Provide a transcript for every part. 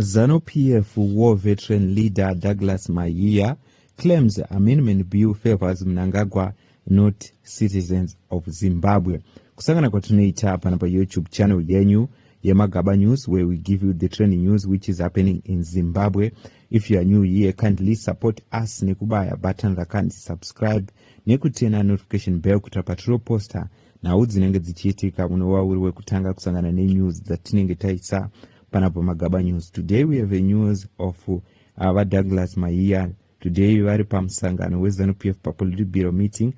Zanu PF war veteran leader Douglas Mahiya claims amendment bill favors Mnangagwa, not citizens of Zimbabwe. Kusangana kwatunoita hapa pa YouTube channel yenyu Mnangagwa News, where we give you the trending news which is happening in Zimbabwe. If you are new here, kindly support us nekubaya button rakandi subscribe nekutena notification bell kutapatiro poster na udzinenge dzichiitika unowa uri wekutanga kusangana news dzatinenge taisa panapo Mnangagwa News. Today we have a news of Douglas Mahiya. Today vari pamusangano weZANUPF paPolitburo meeting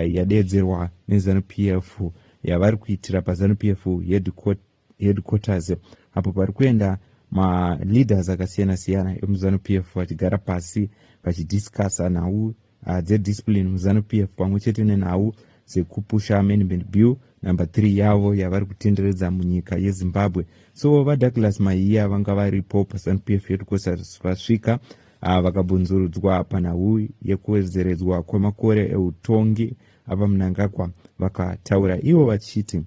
yadedzerwa neZANUPF yavari kuitira paZANUPF headquarters, apo pari kuenda leaders akasiyana siyana emuZANUPF vachigara pasi vachidiscussa nhau dzediscipline muZANUPF pamwe chete nenhau dzekupusha amendment bill number 3 yavo yavari kutenderedza munyika yeZimbabwe. So vaDouglas Mahiya vanga varipo paZANUPF headquarters vasvika vakabvunzurudzwa panhau yekuwedzeredzwa kwemakore eutongi ava Mnangagwa. Vakataura ivo vachiti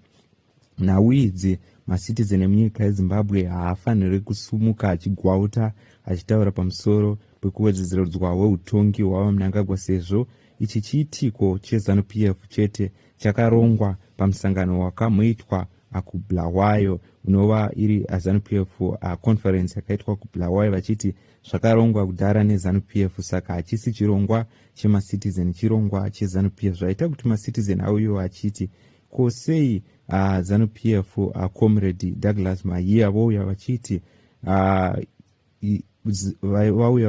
nhau idzi macitizen emunyika yeZimbabwe haafaniri kusumuka achigwauta achitaura pamusoro pekuwedzeredzwa weutongi hwava Mnangagwa, sezvo ichi chiitiko cheZANUPF chete chakarongwa pamusangano wakamuitwa kuBulawayo, unova iri ZANUPF conference yakaitwa kuBulawayo, vachiti zvakarongwa kudhara neZANUPF, saka hachisi chirongwa chemacitizen, chirongwa cheZANUPF. Zvaita kuti macitizen auyo achiti kosei ZANUPF comrade Douglas Mahiya vauya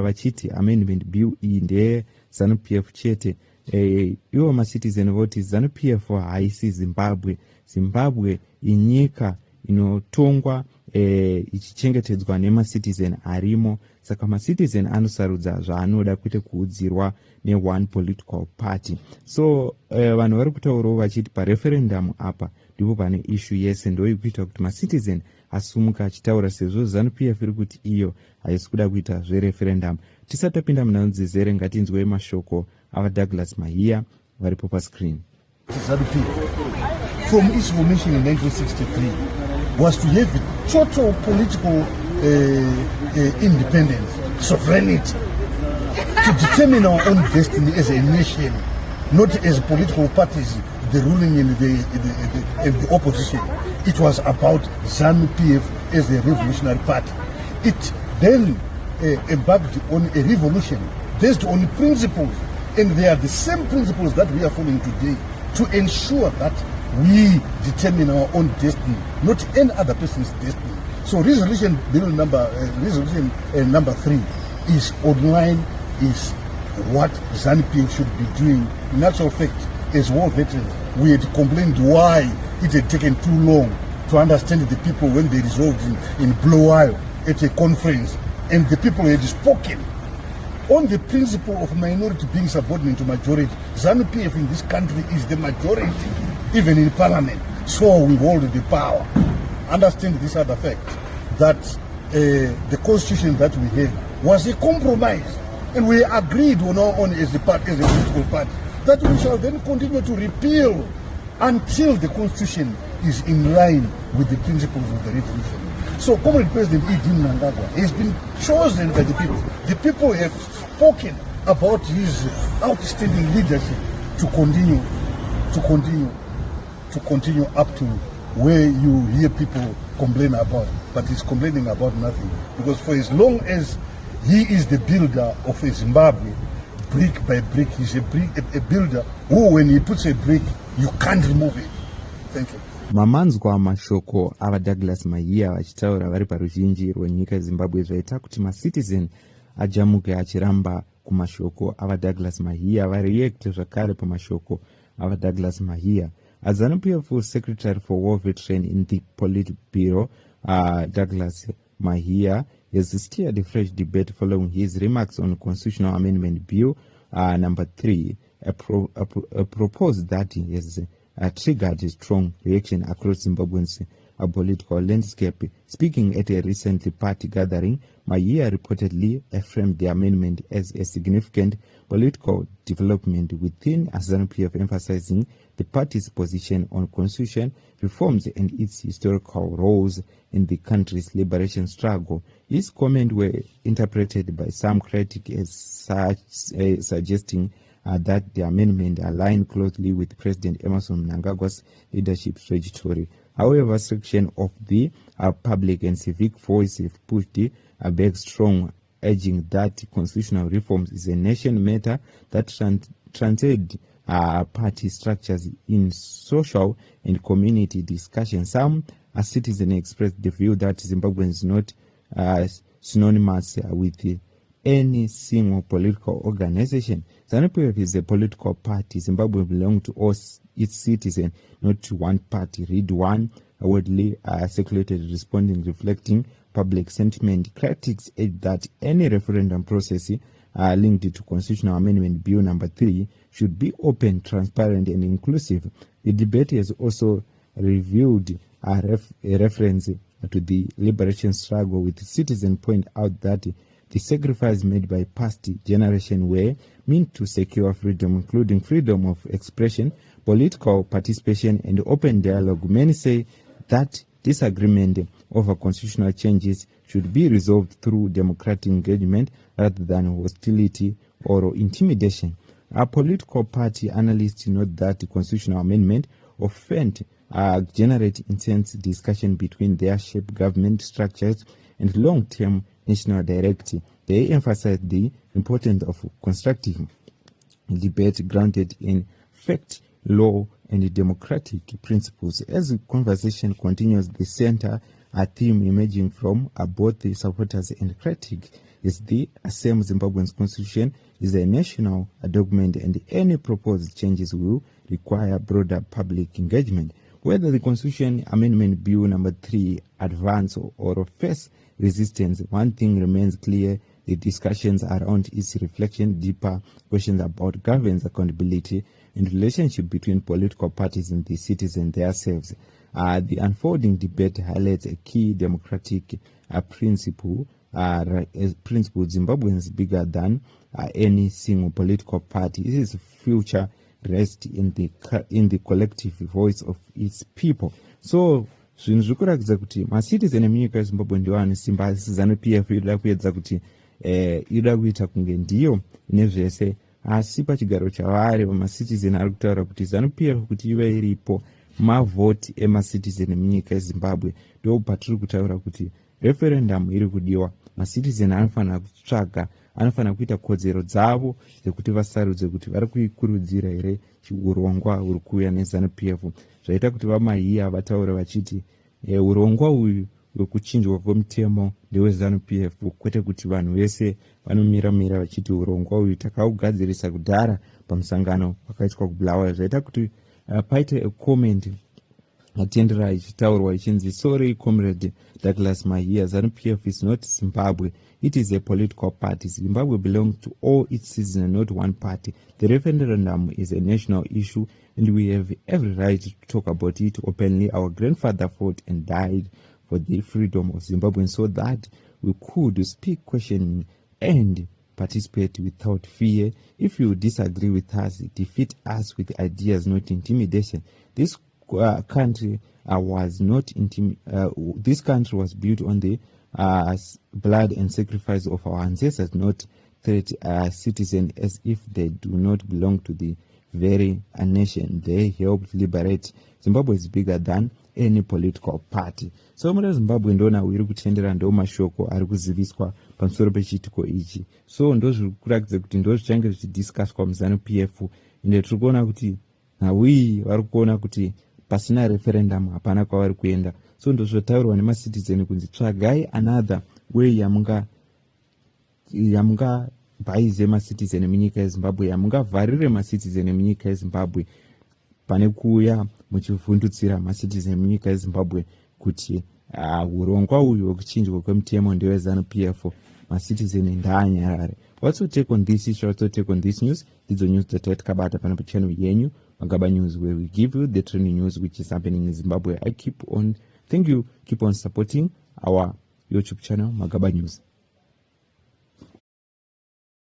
vachiti amendment bill iyi ndeye ZANUPF chete. Ivo macitizen voti ZANUPF haisi Zimbabwe. Zimbabwe inyika inotongwa ichichengetedzwa nemacitizen arimo, saka macitizen anosarudza zvaanoda kwete kuudzirwa ne-one political party. So vanhu vari kutaurawo vachiti pareferendum apa ndipo pane issue yese, ndoikuita kuti macitizen asumuka achitaura, sezvo ZANUPF iri kuti iyo haisi kuda kuita zvereferendum. Tisati tapinda muna nzizere, ngatinzwe mashoko ava Douglas Mahiya varipo pascreen. ZANUPF, from its formation in 1963, was to have a total political independence, sovereignty, to determine our own destiny as a nation, not as political parties, the ruling and the opposition. It was about ZANUPF as a revolutionary party. It then embarked on a revolution based on principles, and they are the same principles that we are following today, to ensure that we determine our own destiny, not any other person's destiny. So resolution number 3 is online, is what ZANUPF should be doing. In actual fact, as war veterans, we had complained why it had taken too long to understand the people when they resolved in Bulawayo at a conference, and the people had spoken on the principle of minority being subordinate to majority. ZANUPF in this country is the majority, even in parliament, so we hold the power. Understand this other fact, that the constitution that we had was a compromise, and we agreed on our own as a political party that we shall then continue to repeal until the constitution is in line with the principles of the revolution. So Comrade President Mnangagwa has been chosen by the people. The people have spoken about his outstanding leadership to continue up to where you hear people complain about, but he's complaining about nothing, because for as long as he is the builder of Zimbabwe, brick by brick, he's a builder who, when he puts a brick, you can't remove it. Thank you. Mamanzwa mashoko ava Douglas Mahiya vachitaura vari paruzhinji rwenyika yeZimbabwe, zvaita kuti macitizen ajamuke achiramba kumashoko ava Douglas Mahiya, vareact zvakare pamashoko ava Douglas Mahiya. ZANUPF Secretary for War Veteran in the Politburo, Douglas Mahiya, has steered a fresh debate following his remarks on Constitutional Amendment Bill number 3, a proposal that has triggered a strong reaction across Zimbabweans. political landscape. Speaking at a recent party gathering, Mahiya reportedly affirmed the amendment as a significant political development within ZANU PF, emphasizing the party's position on constitution reforms and its historical roles in the country's liberation struggle. His comments were interpreted by some critics as suggesting that the amendment aligned closely with President Emerson Mnangagwa's leadership trajectory. However, section of the public and civic voice have pushed back strong, urging that constitutional reforms is a nation matter that transcends party structures in social and community discussion. Some citizens expressed the view that Zimbabwe is not synonymous with any single political organization. ZANUPF is a political party. Zimbabwe belongs to all its citizens, not to one party. Read one widely circulated responding reflecting public sentiment. Critics add that any referendum process linked to Constitutional Amendment Bill number 3 should be open, transparent, and inclusive. The debate has also revealed a reference to the liberation struggle, with citizens point out that the sacrifices made by past generations were meant to secure freedom, including freedom of expression, political participation, and open dialogue. Many say that disagreement over constitutional changes should be resolved through democratic engagement rather than hostility or intimidation. Our political party analysts note that the constitutional amendment often generate intense discussion between their shape government structures and long-term national directive. They emphasize the importance of constructive debate grounded in fact, law, and democratic principles. As the conversation continues, the center theme emerging from both the supporters and critics is the same: Zimbabwe's constitution is a national document, and any proposed changes will require broader public engagement. Whether the Constitution Amendment Bill number 3 advance or face resistance, one thing remains clear: the discussions around its reflection deeper questions about governance, accountability, and relationship between political parties and the citizens themselves. The unfolding debate highlights a key democratic principle. Zimbabweans bigger than any single political party. Its future rests in the collective voice of its people. So zvinhu zviri kuratidza kuti macitizen emunyika yezimbabwe ndiwo ane simba, asi ZANUPF inoda kuedza kuti inoda kuita kunge ndiyo nezvese, asi pachigaro chavari macitizen ari kutaura kuti ZANUPF kuti ive iripo mavhoti emacitizen emunyika yezimbabwe, ndo patiri kutaura kuti referendum iri kudiwa. Macitizen anofanira kutsvaga, anofanira kuita kodzero dzavo dzekuti vasarudze kuti vari kuikurudzira here urongwa huri kuuya neZANUPF. Zvaita kuti vaMahiya vataure vachiti urongwa uyu hwekuchinjwa kwemutemo ndeweZANUPF, kwete kuti vanhu vese vanomira vachiti urongwa uyu takaugadzirisa kudhara pamusangano wakaitwa kuBulawayo. Zvaita kuti paite comment atendera ichitaurwa ichinzi, sorry comrade Douglas Mahiya, ZANUPF is not Zimbabwe, it is a political party. Zimbabwe belongs to all its citizens, not one party. The referendum is a national issue and we have every right to talk about it openly. Our grandfather fought and died for the freedom of Zimbabwe so that we could speak, question, and participate without fear. If you disagree with us, defeat us with ideas, not intimidation. This country was not this country was built on the blood and sacrifice of our ancestors, not treat citizens as if they do not belong to the very nation they helped liberate. Zimbabwe is bigger than any political party. So muri Zimbabwe ndona iri kutendera ndo mashoko ari kuziviswa pamusoro pechitiko ichi. So ndo zviri kuratidza kuti ndo zvichange zvichidiscusswa muZANUPF, ende tiri kuona kuti nawi vari kuona kuti pasina referendum hapana kwavari kuenda. So ndo zvotaurwa nemacitizen kunzi tsvagai another way yamunga bhaize macitizen emunyika yeZimbabwe, yamungavharire macitizen emunyika yeZimbabwe pane kuuya muchivhundutsira macitizen emunyika yeZimbabwe kuti urongwa uyu hwekuchinjwa kwemutemo ndeweZANUPF, macitizen ndaanyarare. What's your take on this issue? What's your take on this news? Ndidzo news dzatakabata pano pachannel yenyu Mnangagwa News, where we give you the trending news which is happening in Zimbabwe. I keep on Thank you. Keep on supporting our YouTube channel, Magaba News.